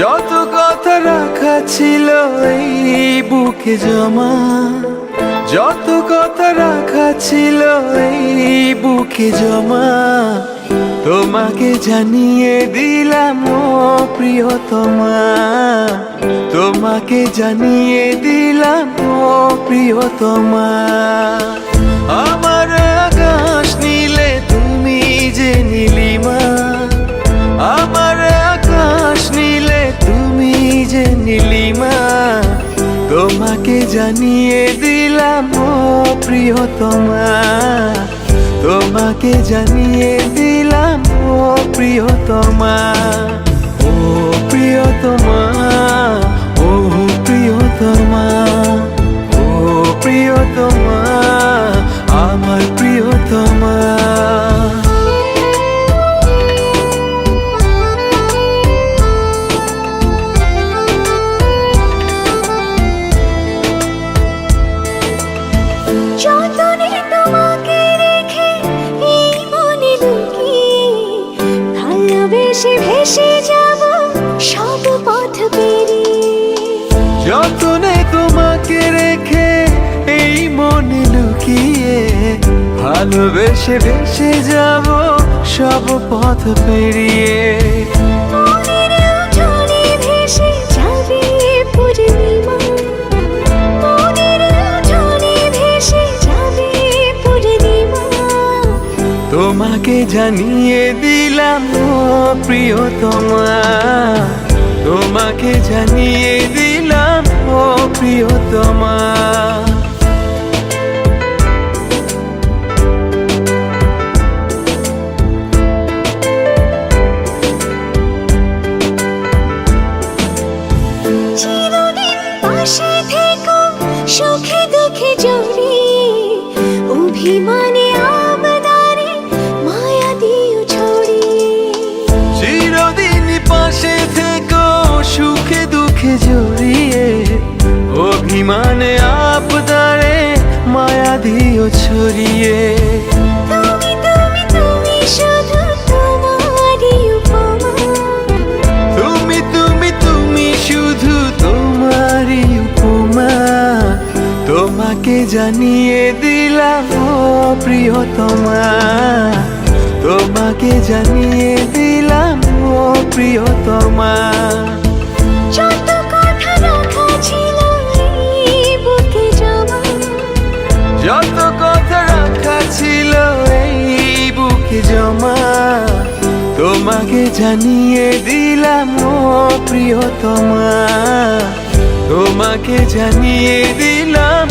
যত কথা রাখা ছিল এই বুকে জমা, যত কথা রাখা ছিল এই বুকে জমা, তোমাকে জানিয়ে দিলাম ও প্রিয়তমা, তোমাকে জানিয়ে দিলাম ও প্রিয়তমা। আমার আকাশ নীলে তুমি যে নীলিমা, আমার আকাশ নীলে তুমি যে নীলিমা, তোমাকে জানিয়ে দিলাম ও প্রিয়তমা, তোমাকে জানিয়ে দিলাম ও প্রিয়তমা। ও প্রিয়তমা, ও প্রিয়তমা, ও প্রিয়তমা, আমার প্রিয়তমা। যতনে তোমাকে রেখে এই মনে লুকিয়ে, ভালোবেসে ভেসে যাব সব পথ পেরিয়ে। যতনে তোমাকে রেখে এই মনে লুকিয়ে, ভালোবেসে ভেসে যাব সব পথ পেরিয়ে। মনের উঠোনে ভেসে যাবে পূর্ণিমা, মনের উঠোনে ভেসে যাবে পূর্ণিমা, তোমাকে জানিয়ে দিলাম ও প্রিয়তমা, তোমাকে জানিয়ে দিলাম ও প্রিয়তমা। চিরদিন পাশে থেকো সুখে দুঃখে জড়িয়ে, অভিমানে আবদারে মায়া দিও ছড়িয়ে। চিরদিন পাশে থেকো সুখে দুঃখে জড়িয়ে, অভিমানে আবদারে মায়া দিও ছড়িয়ে। তুমি তুমি তুমি শুধু তোমারই উপমা, তুমি তুমি তুমি শুধু তোমারই উপমা, তোমাকে জানিয়ে দিলাম ও প্রিয়তমা, তোমাকে জানিয়ে দিলাম ও প্রিয়তমা। যত কথা রাখা ছিল এই বুকে জমা, যত কথা রাখা ছিল এই বুকে জমা, তোমাকে জানিয়ে দিলাম ও প্রিয়তমা, তোমাকে জানিয়ে দিলাম